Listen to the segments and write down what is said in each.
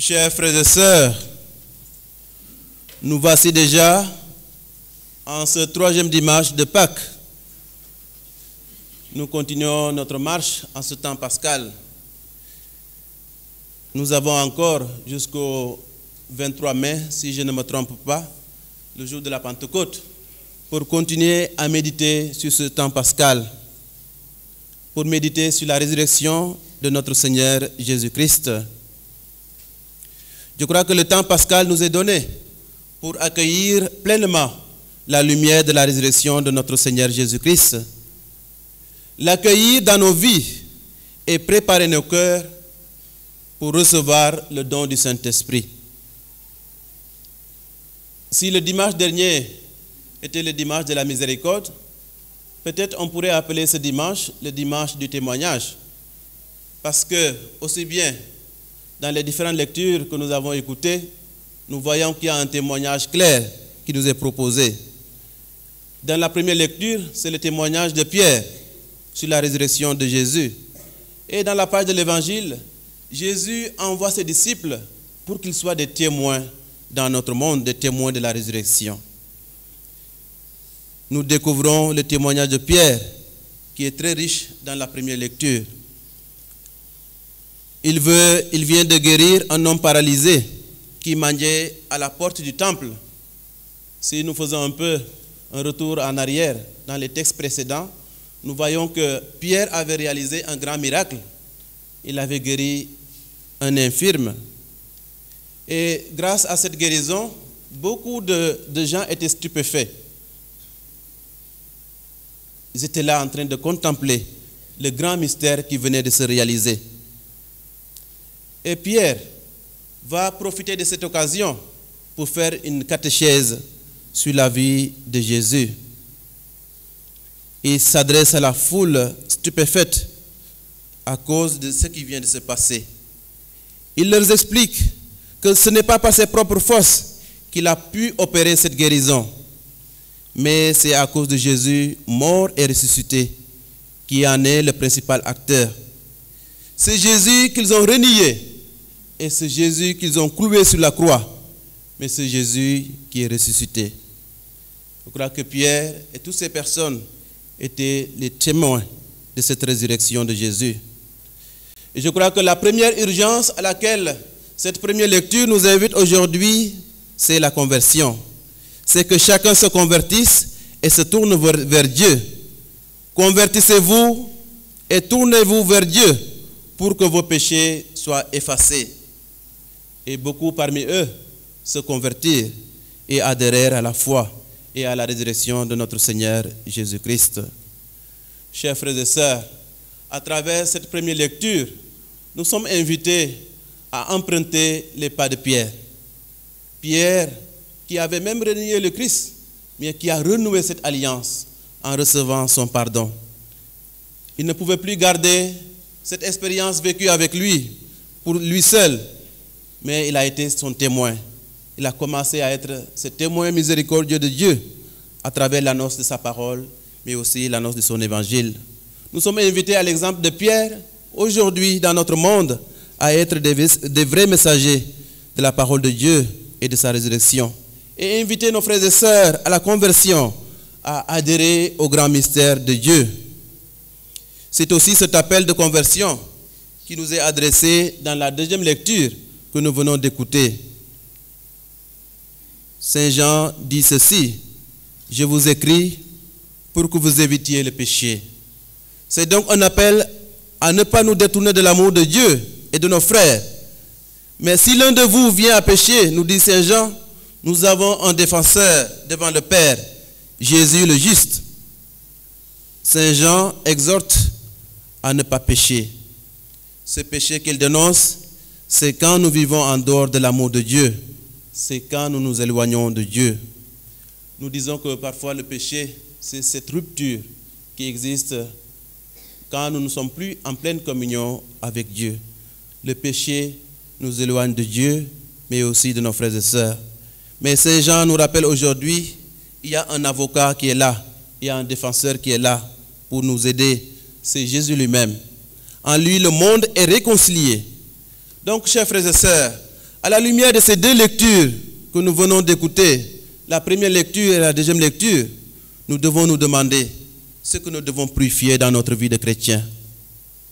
Chers frères et sœurs, nous voici déjà en ce troisième dimanche de Pâques. Nous continuons notre marche en ce temps pascal. Nous avons encore jusqu'au 23 mai, si je ne me trompe pas, le jour de la Pentecôte, pour continuer à méditer sur ce temps pascal, pour méditer sur la résurrection de notre Seigneur Jésus-Christ. Je crois que le temps pascal nous est donné pour accueillir pleinement la lumière de la résurrection de notre Seigneur Jésus-Christ, l'accueillir dans nos vies et préparer nos cœurs pour recevoir le don du Saint-Esprit. Si le dimanche dernier était le dimanche de la miséricorde, peut-être on pourrait appeler ce dimanche le dimanche du témoignage, parce que aussi bien dans les différentes lectures que nous avons écoutées, nous voyons qu'il y a un témoignage clair qui nous est proposé. Dans la première lecture, c'est le témoignage de Pierre sur la résurrection de Jésus. Et dans la page de l'Évangile, Jésus envoie ses disciples pour qu'ils soient des témoins dans notre monde, des témoins de la résurrection. Nous découvrons le témoignage de Pierre, qui est très riche dans la première lecture. Il vient de guérir un homme paralysé qui mendiait à la porte du temple. Si nous faisons un peu un retour en arrière dans les textes précédents, nous voyons que Pierre avait réalisé un grand miracle. Il avait guéri un infirme. Et grâce à cette guérison, beaucoup de gens étaient stupéfaits. Ils étaient là en train de contempler le grand mystère qui venait de se réaliser. Et Pierre va profiter de cette occasion pour faire une catéchèse sur la vie de Jésus. Il s'adresse à la foule stupéfaite à cause de ce qui vient de se passer. Il leur explique que ce n'est pas par ses propres forces qu'il a pu opérer cette guérison, mais c'est à cause de Jésus mort et ressuscité qui en est le principal acteur. C'est Jésus qu'ils ont renié et c'est Jésus qu'ils ont cloué sur la croix, mais c'est Jésus qui est ressuscité. Je crois que Pierre et toutes ces personnes étaient les témoins de cette résurrection de Jésus. Et je crois que la première urgence à laquelle cette première lecture nous invite aujourd'hui, c'est la conversion. C'est que chacun se convertisse et se tourne vers Dieu. Convertissez-vous et tournez-vous vers Dieu pour que vos péchés soient effacés. Et beaucoup parmi eux se convertirent et adhérèrent à la foi et à la résurrection de notre Seigneur Jésus-Christ. Chers frères et sœurs, à travers cette première lecture, nous sommes invités à emprunter les pas de Pierre. Pierre, qui avait même renié le Christ, mais qui a renoué cette alliance en recevant son pardon. Il ne pouvait plus garder cette expérience vécue avec lui, pour lui seul, mais il a été son témoin. Il a commencé à être ce témoin miséricordieux de Dieu à travers l'annonce de sa parole, mais aussi l'annonce de son évangile. Nous sommes invités à l'exemple de Pierre, aujourd'hui dans notre monde, à être des vrais messagers de la parole de Dieu et de sa résurrection. Et inviter nos frères et sœurs à la conversion, à adhérer au grand mystère de Dieu. C'est aussi cet appel de conversion qui nous est adressé dans la deuxième lecture que nous venons d'écouter. Saint Jean dit ceci: « Je vous écris pour que vous évitiez le péché. » C'est donc un appel à ne pas nous détourner de l'amour de Dieu et de nos frères. Mais si l'un de vous vient à pécher, nous dit Saint Jean, nous avons un défenseur devant le Père, Jésus le juste. Saint Jean exhorte à ne pas pécher. Ce péché qu'il dénonce, c'est quand nous vivons en dehors de l'amour de Dieu. C'est quand nous nous éloignons de Dieu. Nous disons que parfois le péché, c'est cette rupture qui existe quand nous ne sommes plus en pleine communion avec Dieu. Le péché nous éloigne de Dieu, mais aussi de nos frères et sœurs. Mais Saint Jean nous rappelle aujourd'hui, il y a un avocat qui est là, il y a un défenseur qui est là pour nous aider. C'est Jésus lui-même. En lui, le monde est réconcilié. Donc, chers frères et sœurs, À la lumière de ces deux lectures que nous venons d'écouter, la première lecture et la deuxième lecture, nous devons nous demander ce que nous devons purifier dans notre vie de chrétien,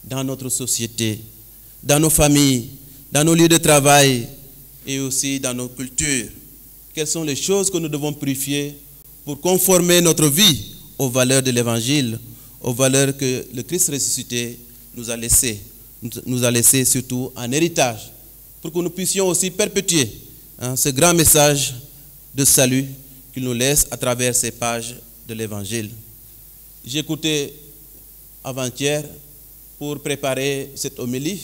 dans notre société, dans nos familles, dans nos lieux de travail et aussi dans nos cultures. Quelles sont les choses que nous devons purifier pour conformer notre vie aux valeurs de l'Évangile, aux valeurs que le Christ ressuscité nous a laissées surtout en héritage, pour que nous puissions aussi perpétuer ce grand message de salut qu'il nous laisse à travers ces pages de l'Évangile. J'ai écouté avant-hier, pour préparer cette homélie,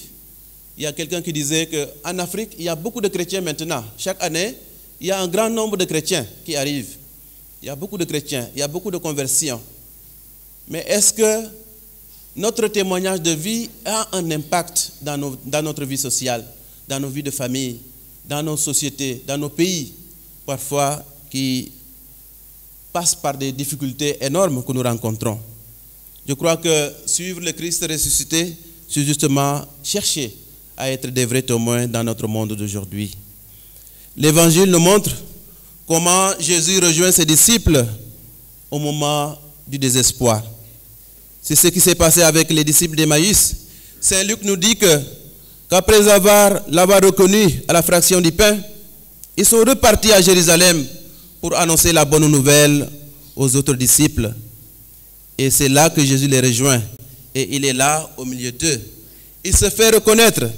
il y a quelqu'un qui disait qu'en Afrique, il y a beaucoup de chrétiens maintenant. Chaque année, il y a un grand nombre de chrétiens qui arrivent. Il y a beaucoup de chrétiens, il y a beaucoup de conversions. Mais est-ce que notre témoignage de vie a un impact dans notre vie sociale, dans nos vies de famille, dans nos sociétés, dans nos pays, parfois qui passent par des difficultés énormes que nous rencontrons? Je crois que suivre le Christ ressuscité, c'est justement chercher à être des vrais témoins dans notre monde d'aujourd'hui. L'Évangile nous montre comment Jésus rejoint ses disciples au moment du désespoir. C'est ce qui s'est passé avec les disciples d'Emmaüs. Saint Luc nous dit qu'après l'avoir reconnu à la fraction du pain, ils sont repartis à Jérusalem pour annoncer la bonne nouvelle aux autres disciples. Et c'est là que Jésus les rejoint. Et il est là au milieu d'eux. Il se fait reconnaître.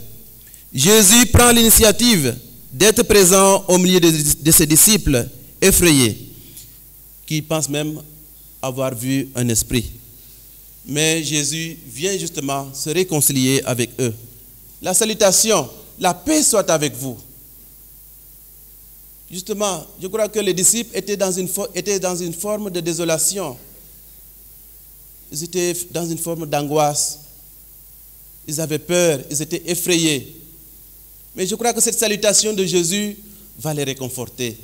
Jésus prend l'initiative d'être présent au milieu de ses disciples effrayés, qui pensent même avoir vu un esprit. Mais Jésus vient justement se réconcilier avec eux. La salutation, la paix soit avec vous. Justement, je crois que les disciples étaient dans une forme de désolation. Ils étaient dans une forme d'angoisse. Ils avaient peur, ils étaient effrayés. Mais je crois que cette salutation de Jésus va les réconforter.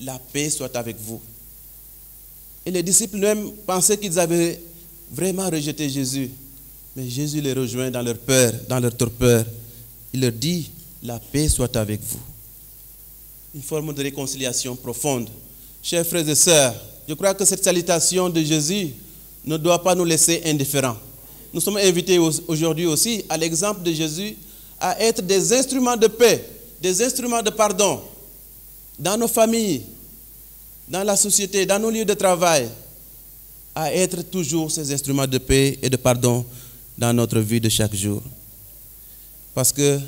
La paix soit avec vous. Et les disciples même pensaient qu'ils avaient vraiment rejeté Jésus. Mais Jésus les rejoint dans leur peur, dans leur torpeur. Il leur dit, la paix soit avec vous. Une forme de réconciliation profonde. Chers frères et sœurs, je crois que cette salutation de Jésus ne doit pas nous laisser indifférents. Nous sommes invités aujourd'hui aussi, à l'exemple de Jésus, à être des instruments de paix, des instruments de pardon dans nos familles, dans la société, dans nos lieux de travail, à être toujours ces instruments de paix et de pardon dans notre vie de chaque jour. Parce que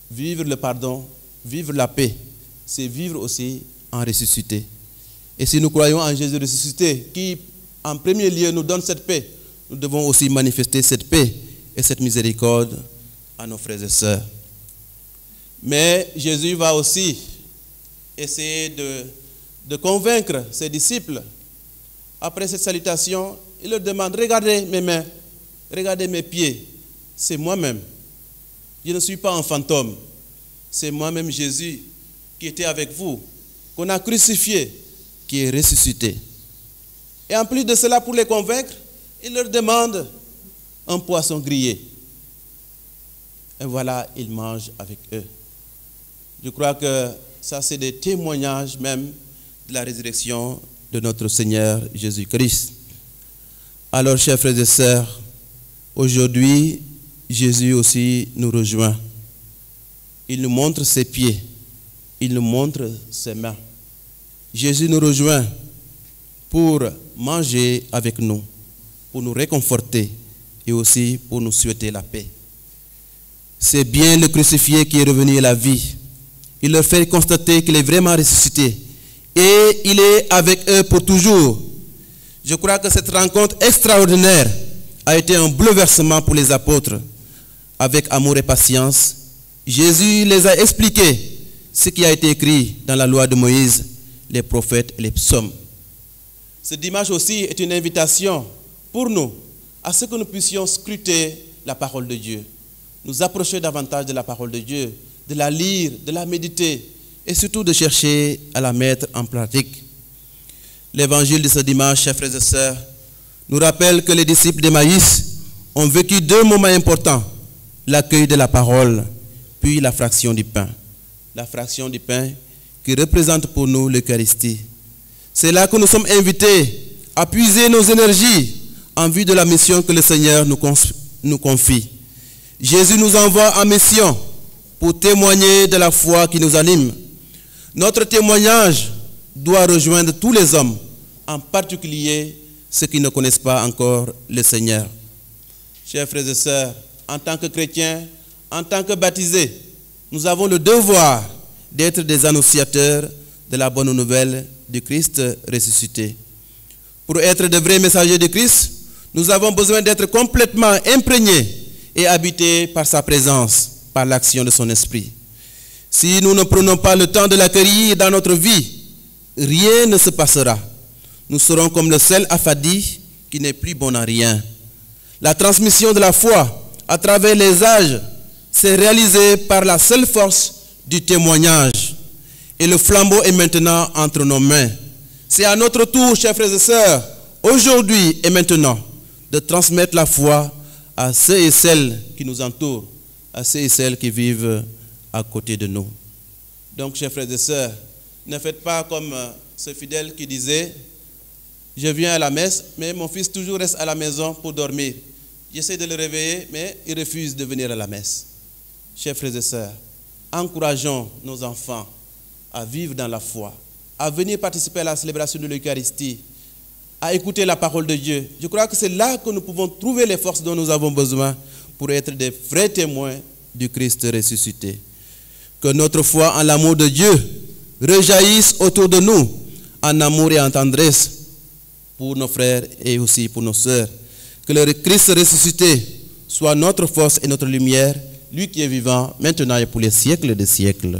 vivre le pardon, vivre la paix, c'est vivre aussi en ressuscité. Et si nous croyons en Jésus ressuscité, qui en premier lieu nous donne cette paix, nous devons aussi manifester cette paix et cette miséricorde à nos frères et sœurs. Mais Jésus va aussi essayer de convaincre ses disciples. Après cette salutation, il leur demande, regardez mes mains, regardez mes pieds, c'est moi-même. Je ne suis pas un fantôme, c'est moi-même Jésus qui était avec vous, qu'on a crucifié, qui est ressuscité. Et en plus de cela, pour les convaincre, il leur demande un poisson grillé. Et voilà, ils mangent avec eux. Je crois que ça, c'est des témoignages même de la résurrection de notre Seigneur Jésus-Christ. Alors, chers frères et sœurs, aujourd'hui, Jésus aussi nous rejoint. Il nous montre ses pieds, il nous montre ses mains. Jésus nous rejoint pour manger avec nous, pour nous réconforter et aussi pour nous souhaiter la paix. C'est bien le crucifié qui est revenu à la vie. Il leur fait constater qu'il est vraiment ressuscité et il est avec eux pour toujours. Je crois que cette rencontre extraordinaire a été un bouleversement pour les apôtres. Avec amour et patience, Jésus les a expliqué ce qui a été écrit dans la loi de Moïse, les prophètes et les psaumes. Ce dimanche aussi est une invitation pour nous à ce que nous puissions scruter la parole de Dieu, nous approcher davantage de la parole de Dieu, de la lire, de la méditer et surtout de chercher à la mettre en pratique. L'évangile de ce dimanche, chers frères et sœurs, nous rappelle que les disciples d'Emmaüs ont vécu deux moments importants, l'accueil de la parole, puis la fraction du pain. la fraction du pain qui représente pour nous l'Eucharistie. C'est là que nous sommes invités à puiser nos énergies en vue de la mission que le Seigneur nous confie. Jésus nous envoie en mission pour témoigner de la foi qui nous anime. Notre témoignage doit rejoindre tous les hommes, en particulier ceux qui ne connaissent pas encore le Seigneur. Chers frères et sœurs, en tant que chrétiens, en tant que baptisés, nous avons le devoir d'être des annonciateurs de la bonne nouvelle du Christ ressuscité. Pour être de vrais messagers de Christ, nous avons besoin d'être complètement imprégnés et habités par sa présence, par l'action de son esprit. Si nous ne prenons pas le temps de l'accueillir dans notre vie, rien ne se passera. Nous serons comme le sel affadi qui n'est plus bon à rien. La transmission de la foi à travers les âges s'est réalisée par la seule force du témoignage. Et le flambeau est maintenant entre nos mains. C'est à notre tour, chers frères et sœurs, aujourd'hui et maintenant, de transmettre la foi à ceux et celles qui nous entourent, à ceux et celles qui vivent à côté de nous. Donc, chers frères et sœurs, ne faites pas comme ce fidèle qui disait « Je viens à la messe, mais mon fils toujours reste à la maison pour dormir. J'essaie de le réveiller, mais il refuse de venir à la messe. » Chers frères et sœurs, encourageons nos enfants à vivre dans la foi, à venir participer à la célébration de l'Eucharistie, à écouter la parole de Dieu. Je crois que c'est là que nous pouvons trouver les forces dont nous avons besoin pour être des vrais témoins du Christ ressuscité. Que notre foi en l'amour de Dieu rejaillisse autour de nous en amour et en tendresse pour nos frères et aussi pour nos sœurs. Que le Christ ressuscité soit notre force et notre lumière, lui qui est vivant maintenant et pour les siècles des siècles.